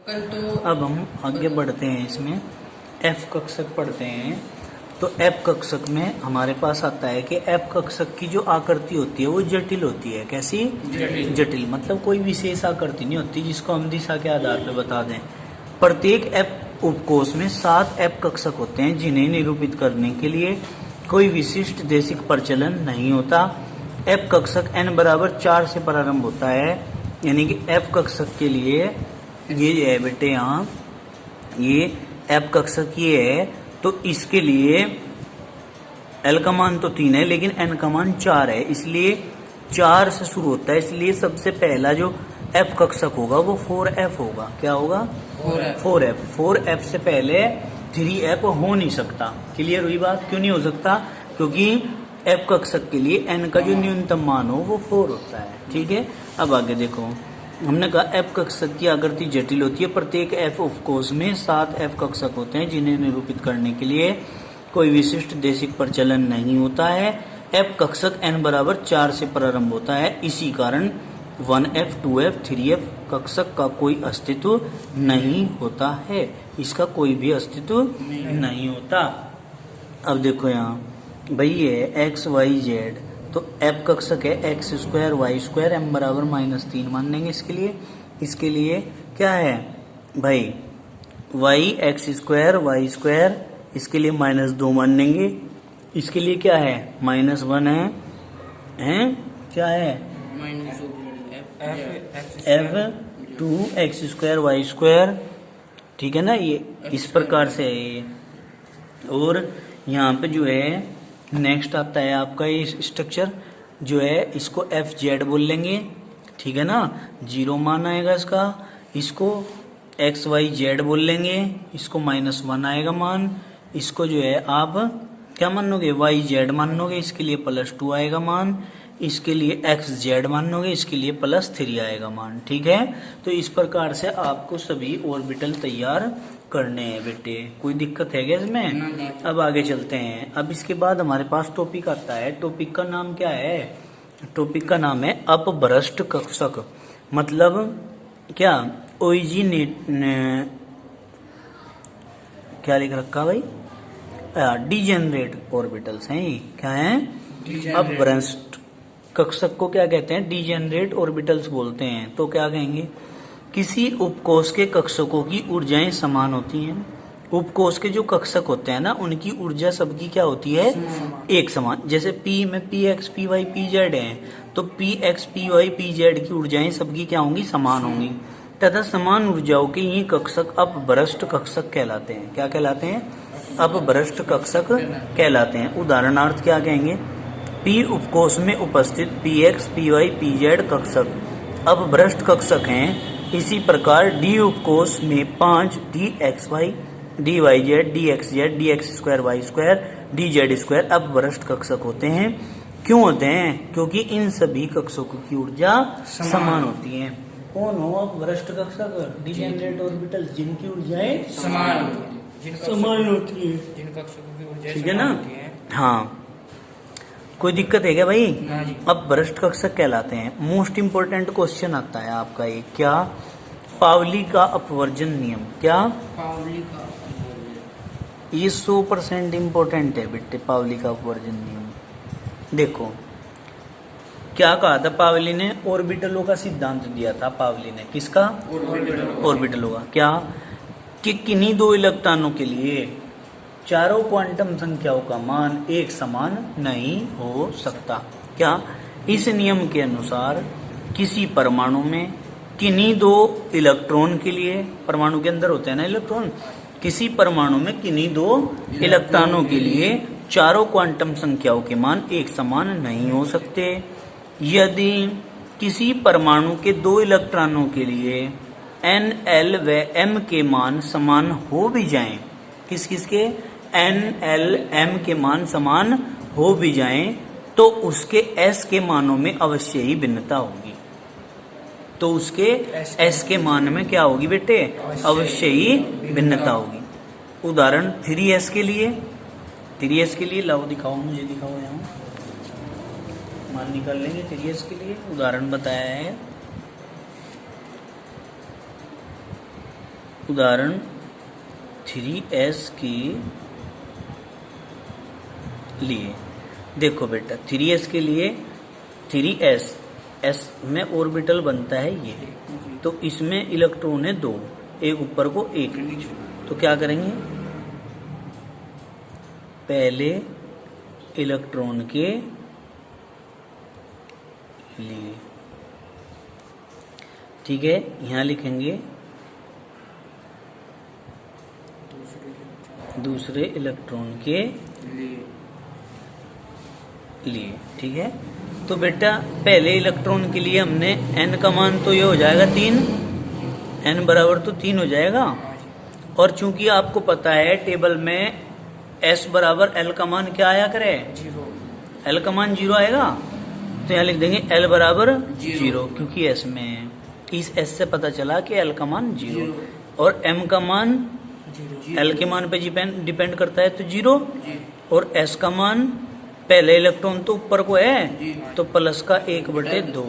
अब हम आगे बढ़ते हैं, इसमें एफ कक्षक पढ़ते हैं। तो एफ कक्षक में हमारे पास आता है कि एफ कक्षक की जो आकृति होती है वो जटिल होती है। कैसी? जटिल मतलब कोई विशेष आकृति नहीं होती जिसको हम दिशा के आधार पर बता दें। प्रत्येक एफ उपकोष में 7 एफ कक्षक होते हैं जिन्हें निरूपित करने के लिए कोई विशिष्ट देशिक प्रचलन नहीं होता। एफ कक्षक n बराबर 4 से प्रारंभ होता है, यानी कि एफ कक्षक के लिए ये है बेटे, यहाँ ये एफ कक्षक ये है, तो इसके लिए L का मान तो 3 है लेकिन N का मान 4 है, इसलिए 4 से शुरू होता है। इसलिए सबसे पहला जो F कक्षक होगा वो 4F होगा। क्या होगा? 4F। 4F से पहले 3F हो नहीं सकता। क्लियर हुई बात? क्यों नहीं हो सकता? क्योंकि F कक्षक के लिए N का जो न्यूनतम मान हो वो 4 होता है। ठीक है, अब आगे देखो, हमने कहा एफ कक्षक की आकृति जटिल होती है। प्रत्येक एफ उपकोष में 7 एफ कक्षक होते हैं जिन्हें निरूपित करने के लिए कोई विशिष्ट देशिक प्रचलन नहीं होता है। एफ कक्षक n बराबर 4 से प्रारंभ होता है, इसी कारण 1F 2F 3F कक्षक का कोई अस्तित्व नहीं होता है, इसका कोई भी अस्तित्व नहीं होता। अब देखो यहाँ भाई ये x y z, तो एफ कक्षक है x square Y square m बराबर -3 मान लेंगे इसके लिए। इसके लिए क्या है भाई y x square Y square, इसके लिए -2 मान लेंगे। इसके लिए क्या है -1 है, क्या है f 2x square Y square. ठीक है ना, ये इस प्रकार से है ये। और यहाँ पे जो है नेक्स्ट आता है आपका ये स्ट्रक्चर जो है, इसको एफ जेड बोल लेंगे। ठीक है ना, 0 मान आएगा इसका। इसको एक्स वाई जेड बोल लेंगे, इसको -1 आएगा मान। इसको जो है आप क्या मानोगे? वाई जेड मानोगे, इसके लिए +2 आएगा मान। इसके लिए एक्स जेड मानोगे, इसके लिए +3 आएगा मान। ठीक है, तो इस प्रकार से आपको सभी ऑर्बिटल तैयार करने हैं बेटे। कोई दिक्कत है क्या इसमें? अब आगे चलते हैं। अब इसके बाद हमारे पास टॉपिक आता है। टॉपिक का नाम क्या है? टॉपिक का नाम है अपभ्रष्ट कक्षक। मतलब क्या? ओरिजिनेट क्या लिख रखा भाई? डिजेनरेट ऑर्बिटल्स हैं ये। क्या है? अपभ्रष्ट कक्षक को क्या कहते हैं? डिजेनरेट ऑर्बिटल्स बोलते हैं। तो क्या कहेंगे? किसी उपकोष के कक्षकों की ऊर्जाएं समान होती हैं। उपकोष के जो कक्षक होते हैं ना, उनकी ऊर्जा सबकी क्या होती है? एक समान। जैसे P में Px Py Pz है, तो Px Py Pz की ऊर्जाएं सबकी क्या होंगी? समान होंगी। तथा समान ऊर्जाओं के ये कक्षक अपभ्रष्ट कक्षक कहलाते हैं। क्या कहलाते हैं? अपभ्रष्ट कक्षक कहलाते हैं। उदाहरणार्थ क्या कहेंगे? P उपकोष में उपस्थित Px Py Pz कक्षक अपभ्रष्ट कक्षक हैं। इसी प्रकार डी उपकोष में 5 dxy dyz dxz dx square Y square dz square अपभ्रष्ट कक्षक होते हैं। क्यों होते हैं? क्योंकि इन सभी कक्षकों की ऊर्जा समान होती है। कौन हो अपभ्रष्ट कक्षक? डिजेनरेट ऑर्बिटल्स जिनकी ऊर्जाएं समान होती है, जिन कक्षकों की ऊर्जा ठीक है ना। हाँ, कोई दिक्कत है क्या भाई? अब भ्रष्ट कक्षक कहलाते हैं। मोस्ट इंपोर्टेंट क्वेश्चन आता है आपका ये, क्या? पावली का अपवर्जन नियम। क्या? पावली का अपवर्जन, ये 100% इंपोर्टेंट है बेटे। पावली का अपवर्जन नियम देखो क्या कहा था पावली ने? ऑर्बिटलों का सिद्धांत दिया था पावली ने। किसका? ऑर्बिटलों का। क्या? कि किन्हीं 2 इलेक्ट्रॉनों के लिए चारों क्वांटम संख्याओं का मान एक समान नहीं हो सकता। क्या? इस नियम के अनुसार किसी परमाणु में किन्हीं 2 इलेक्ट्रॉन के लिए, परमाणु के अंदर होते हैं ना इलेक्ट्रॉन, किसी परमाणु में किन्हीं 2 इलेक्ट्रॉनों के लिए चारों क्वांटम संख्याओं के मान एक समान नहीं हो सकते। यदि किसी परमाणु के 2 इलेक्ट्रॉनों के लिए n, l व m के मान समान हो भी जाएं, किस किस के? n, l, m के मान समान हो भी जाएं, तो उसके s के मानों में अवश्य ही भिन्नता होगी। तो उसके s के मान में क्या होगी बेटे? अवश्य ही भिन्नता होगी। उदाहरण 3s के लिए, 3s के लिए लाओ दिखाओ, मुझे दिखाओ यहाँ, मान निकाल लेंगे 3s के लिए। उदाहरण बताया है उदाहरण 3s के लिए देखो बेटा, 3s के लिए 3s s में ऑर्बिटल बनता है ये, तो इसमें इलेक्ट्रॉन है 2, एक ऊपर को एक नीचे। तो क्या करेंगे, पहले इलेक्ट्रॉन के लिए, ठीक है, यहां लिखेंगे दूसरे इलेक्ट्रॉन के लिए, ठीक है। तो बेटा पहले इलेक्ट्रॉन के लिए हमने n का मान तो ये हो जाएगा 3, n बराबर तो 3 हो जाएगा, और चूंकि आपको पता है टेबल में s बराबर l का मान क्या आया करे, 0, l का मान 0 आएगा, तो यहाँ लिख देंगे l बराबर 0, क्योंकि s में है। इस s से पता चला कि l का मान 0, और m का मान l के मान पे डिपेंड करता है तो 0, और s का मान पहले इलेक्ट्रॉन तो ऊपर को है तो प्लस का 1/2।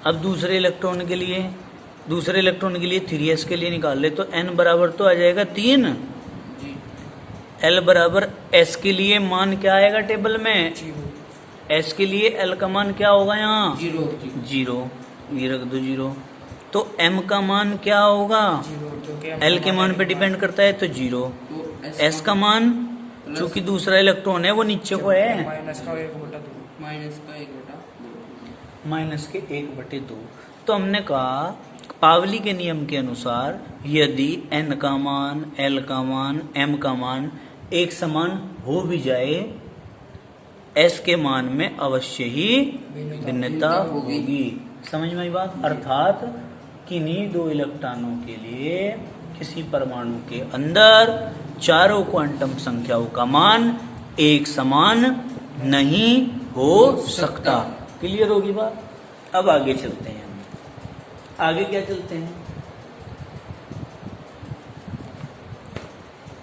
अब दूसरे इलेक्ट्रॉन के लिए 3s के लिए निकाल ले, तो n बराबर तो आ जाएगा 3, l बराबर s के लिए मान क्या आएगा टेबल में, s के लिए l का मान क्या होगा यहाँ 0, ये रख दो 0। तो m का मान क्या होगा, l के मान पे डिपेंड करता है तो 0, s का मान चूंकि दूसरा इलेक्ट्रॉन है वो नीचे को है, माइनस के 1/2। तो हमने कहा पावली के नियम के अनुसार यदि n का मान, l का मान, m का मान एक समान हो भी जाए, s के मान में अवश्य ही भिन्नता होगी। समझ में आई बात, अर्थात किन्हीं 2 इलेक्ट्रॉनों के लिए किसी परमाणु के अंदर चारों क्वांटम संख्याओं का मान एक समान नहीं हो सकता। क्लियर होगी बात। अब आगे चलते हैं, आगे क्या चलते हैं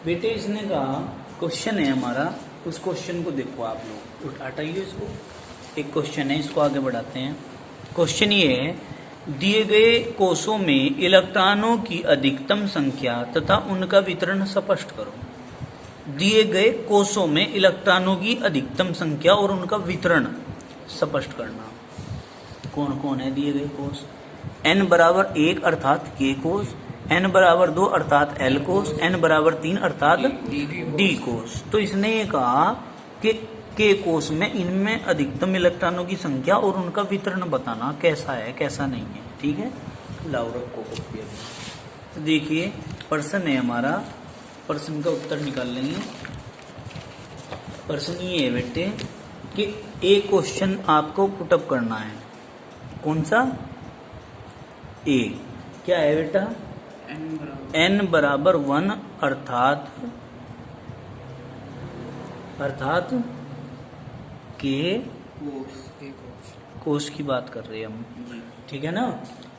बेटे, इसने कहा क्वेश्चन है हमारा, उस क्वेश्चन को देखो आप लोग, हटाइए इसको, एक क्वेश्चन है इसको आगे बढ़ाते हैं। क्वेश्चन ये है, दिए गए कोषों में इलेक्ट्रॉनों की अधिकतम संख्या तथा उनका वितरण स्पष्ट करो। दिए गए कोषों में इलेक्ट्रॉनों की अधिकतम संख्या और उनका वितरण स्पष्ट करना। कौन कौन है दिए गए कोष, n बराबर 1 अर्थात k कोष, n बराबर 2 अर्थात l कोष, n बराबर 3 अर्थात d कोष। तो इसने ये कहा कि के कोष में इनमें अधिकतम इलेक्ट्रॉनों की संख्या और उनका वितरण बताना कैसा है कैसा नहीं है, ठीक है। लाओ रखो कॉपी अभी। तो देखिए प्रश्न है हमारा, प्रश्न का उत्तर निकाल लेंगे। प्रश्न ये है बेटे कि एक क्वेश्चन आपको पुटअप करना है, कौन सा, ए क्या है बेटा, n बराबर 1 अर्थात के कोष की बात कर रहे हैं हम, ठीक है ना।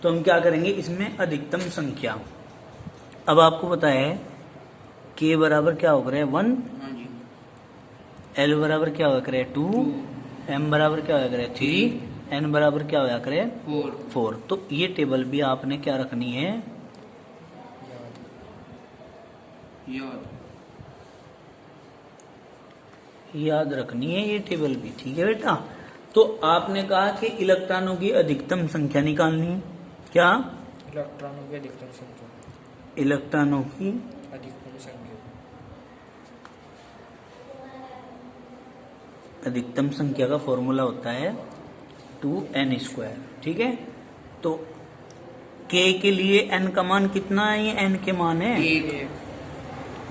तो हम क्या करेंगे, इसमें अधिकतम संख्या, अब आपको पता है k बराबर क्या होगा 1, l बराबर क्या होगा करे 2, m बराबर क्या होगा करे 3, n बराबर क्या होगा करे 4। तो ये टेबल भी आपने क्या रखनी है, याद रखनी है ये टेबल भी, ठीक है बेटा। तो आपने कहा कि इलेक्ट्रॉनों की अधिकतम संख्या निकालनी है, क्या, इलेक्ट्रॉनों की अधिकतम संख्या, इलेक्ट्रॉनों की अधिकतम संख्या, अधिकतम संख्या का फॉर्मूला होता है 2n², ठीक है। तो k के लिए n का मान कितना है, ये n के मान है,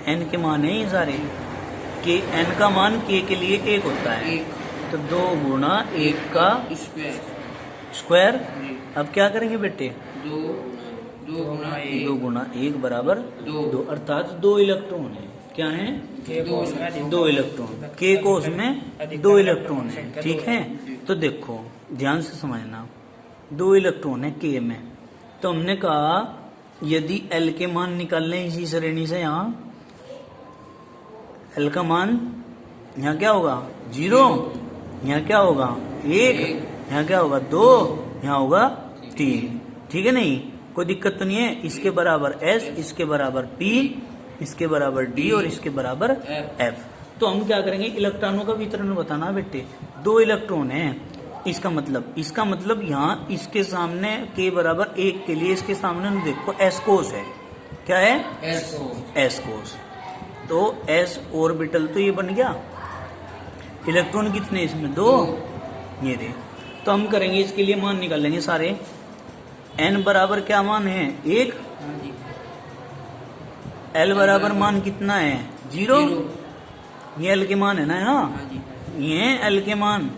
n के मान है ये सारे, के n का मान k के लिए 1 होता है, तो 2 गुणा 1 का स्क्वायर। अब क्या करेंगे बेटे, 2 गुणा 1 बराबर 2, अर्थात 2 इलेक्ट्रॉन है, क्या है, 2 इलेक्ट्रॉन, के कोष में 2 इलेक्ट्रॉन है, ठीक है। तो देखो ध्यान से समझना, 2 इलेक्ट्रॉन है के में, तो हमने कहा यदि l के मान निकाल लें इसी श्रेणी से, यहाँ l का मान यहाँ क्या होगा 0, यहाँ क्या होगा 1, यहाँ क्या होगा 2, यहाँ होगा 3, ठीक है नहीं। कोई दिक्कत तो नहीं है। इसके बराबर S, इसके बराबर P, इसके बराबर D और इसके बराबर F। तो हम क्या करेंगे, इलेक्ट्रॉनों का वितरण बताना बेटे। 2 इलेक्ट्रॉन हैं, इसका मतलब यहाँ इसके सामने के बराबर 1 के लिए इसके सामने देखो S कोस है। क्या है? S कोस। तो S ऑर्बिटल तो ये बन गया। इलेक्ट्रॉन कितने इसमें? 2। ये दे। तो हम करेंगे इसके लिए मान निकालेंगे सारे। N बराबर क्या मान है? 1। L बराबर मान कितना है? 0। ये L के मान है ना यहाँ, ये है L के मान,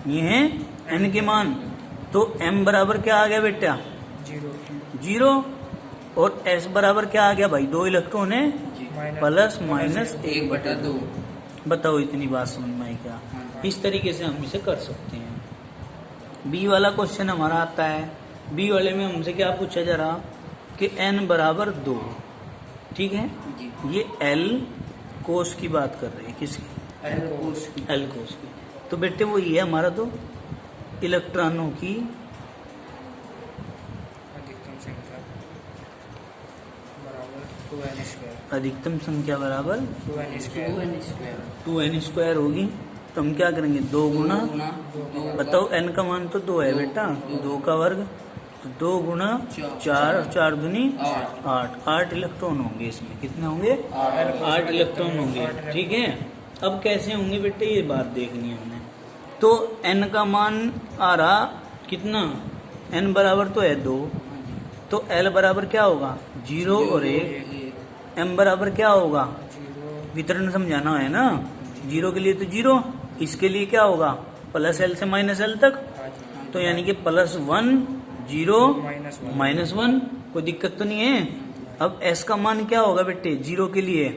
ये है N के मान। तो M बराबर क्या आ गया बेटा? 0। और S बराबर क्या आ गया भाई? 2 इलेक्ट्रॉन है, प्लस माइनस 1/2। बताओ इतनी बात समझ में आई क्या? इस तरीके से हम इसे कर सकते हैं। बी वाला क्वेश्चन हमारा आता है। बी वाले में हमसे क्या पूछा जा रहा कि N बराबर 2, ठीक है। ये L कोस की बात कर रहे हैं, किसकी? L कोस की। तो बेटे वो ये है हमारा, तो इलेक्ट्रॉनों की अधिकतम संख्या बराबर 2n² होगी। तो हम क्या करेंगे? 2 गुना, बताओ n का मान तो 2 है बेटा, 2 का वर्ग, तो 2 गुना 4, 4 दूनी 8। 8 इलेक्ट्रॉन होंगे इसमें। कितने होंगे? 8 इलेक्ट्रॉन होंगे, ठीक है। अब कैसे होंगे बेटे, ये बात देखनी है हमने। तो n का मान आ रहा कितना? n बराबर तो है 2, तो L बराबर क्या होगा? 0 और 1। M बराबर क्या होगा? वितरण समझाना है ना। 0 के लिए तो 0, इसके लिए क्या होगा? प्लस L से माइनस L तक। तो यानी कि +1 0 -1। कोई दिक्कत तो नहीं है। अब S का मान क्या होगा बेटे? 0 के लिए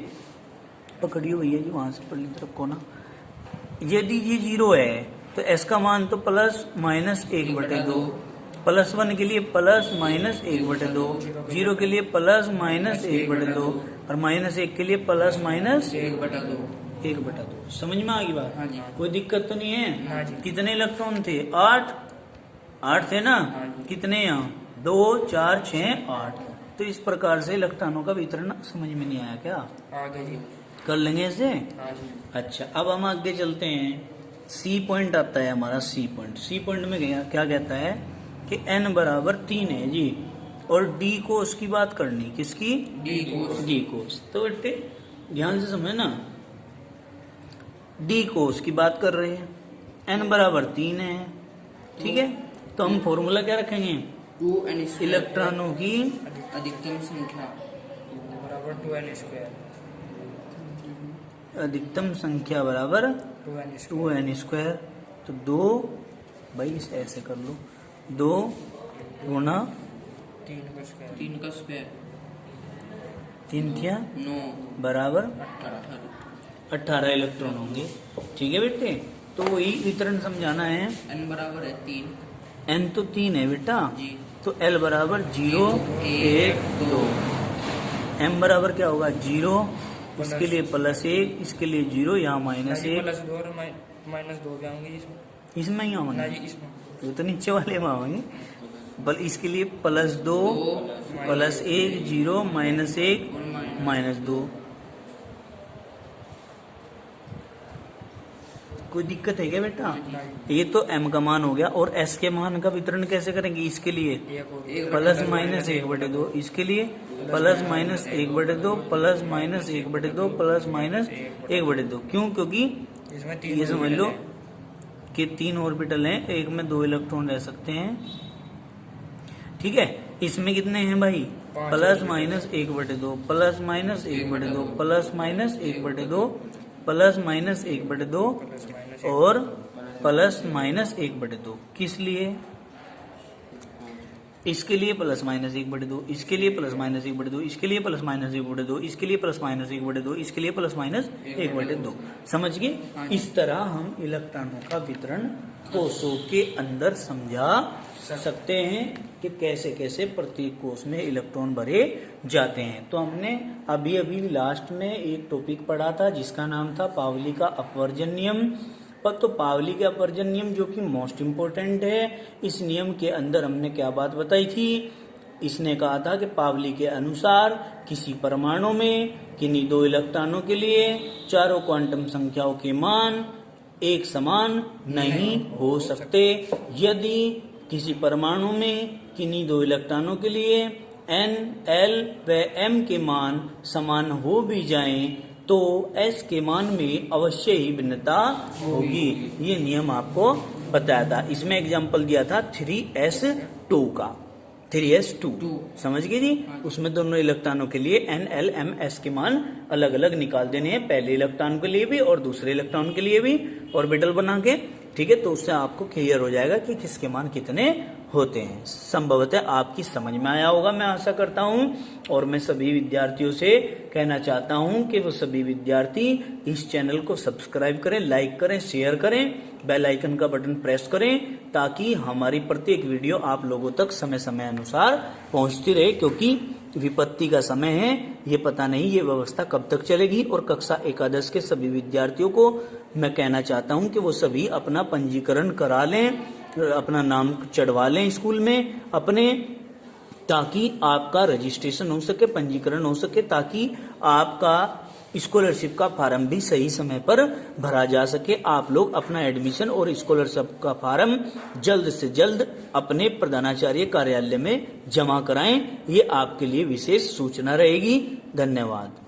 पकड़ियो भैया जी, वहां से पढ़ ली तरफ को ना। यदि ये 0 है तो S का मान तो +-1/2, +1 के लिए +-1/2, 0 के लिए +-1/2 और -1 के लिए +-1/2। समझ में आ गई बात? कोई दिक्कत तो नहीं है। कितने इलेक्ट्रॉन थे? 8 थे ना। कितने यहाँ? 2 4 6 8। तो इस प्रकार से इलेक्ट्रॉनों का वितरण समझ में नहीं आया क्या? कर लेंगे इसे। अच्छा, अब हम आगे चलते हैं। सी पॉइंट आता है हमारा। सी पॉइंट में क्या कहता है कि n बराबर 3 है जी, और d कोस की बात करनी। किसकी? d कोस। तो बेटे ध्यान से समझे ना, d कोस की बात कर रहे हैं। n बराबर 3 है, ठीक है। तो हम फॉर्मूला क्या रखेंगे? 2n² इलेक्ट्रॉनों की अधिकतम संख्या बराबर 2n²। अधिकतम संख्या बराबर 2n²। तो 2 भाई इसे ऐसे कर लो, 2 गुना 3 का स्क्वायर 3 क्या 9 बराबर 18। 18 इलेक्ट्रॉन होंगे, ठीक है बेटे। तो वही वितरण समझाना है। n बराबर है 3। n तो 3 है बेटा, जी। तो L बराबर 0 1 2। m बराबर क्या होगा? 0, इसके लिए +1, इसके लिए 0, यहाँ -1। +2 और -2 क्या होंगे इसमें? इसमें ही ना आवेंगे, जी, इसमें वो तो नीचे वाले में आवेंगे। बल इसके लिए +2 +1 0 -1 -2। कोई दिक्कत है क्या बेटा? ये तो m का मान हो गया। और s के मान का वितरण कैसे करेंगे? इसके लिए +-1/2, इसके लिए +-1/2, +-1/2, +-1/2। क्यों? क्योंकि इसमें ये समझ लो कि 3 ऑर्बिटल हैं, एक में 2 इलेक्ट्रॉन रह सकते हैं, ठीक है। इसमें कितने हैं भाई? +-1/2, +-1/2, +-1/2, +-1/2 और +-1/2। किस लिए? इसके लिए +-1/2, इसके लिए +-1/2, इसके लिए +-1/2, इसके लिए +-1/2, इसके लिए +-1/2। समझ गए? इस तरह हम इलेक्ट्रॉनों का वितरण कोषों के अंदर समझा सकते हैं कि कैसे कैसे प्रत्येक कोष में इलेक्ट्रॉन भरे जाते हैं। तो हमने अभी अभी लास्ट में एक टॉपिक पढ़ा था जिसका नाम था पावली का अपवर्जन नियम। तो पावली का अपवर्जन नियम जो कि मोस्ट इम्पोर्टेंट है, इस नियम के अंदर हमने क्या बात बताई थी इसने कहा था कि पावली के अनुसार किसी परमाणु में किन्हीं दो इलेक्ट्रॉनों के लिए चारों क्वांटम संख्याओं के मान एक समान नहीं हो सकते। यदि किसी परमाणु में किन्हीं दो इलेक्ट्रॉनों के लिए n, l व m के मान समान हो भी जाएं, तो s के मान में अवश्य ही भिन्नता होगी। ये नियम आपको बताया था। इसमें एग्जाम्पल दिया था 3s2 का, 3s2 समझ गए जी। उसमें दोनों इलेक्ट्रॉनों के लिए n, l, m, s के मान अलग अलग निकाल देने हैं, पहले इलेक्ट्रॉन के लिए भी और दूसरे इलेक्ट्रॉन के लिए भी ऑर्बिटल बना के, ठीक है। तो उससे आपको क्लियर हो जाएगा कि किसके मान कितने होते हैं। संभवतः आपकी समझ में आया होगा, मैं आशा करता हूं। और मैं सभी विद्यार्थियों से कहना चाहता हूं कि वो सभी विद्यार्थी इस चैनल को सब्सक्राइब करें, लाइक करें, शेयर करें, बेल आइकन का बटन प्रेस करें, ताकि हमारी प्रत्येक वीडियो आप लोगों तक समय समय अनुसार पहुंचती रहे। क्योंकि विपत्ति का समय है, ये पता नहीं ये व्यवस्था कब तक चलेगी। और कक्षा एकादश के सभी विद्यार्थियों को मैं कहना चाहता हूं कि वो सभी अपना पंजीकरण करा लें, अपना नाम चढ़वा लें स्कूल में अपने, ताकि आपका रजिस्ट्रेशन हो सके, पंजीकरण हो सके, ताकि आपका स्कॉलरशिप का फार्म भी सही समय पर भरा जा सके। आप लोग अपना एडमिशन और स्कॉलरशिप का फार्म जल्द से जल्द अपने प्रधानाचार्य कार्यालय में जमा कराएं। ये आपके लिए विशेष सूचना रहेगी। धन्यवाद।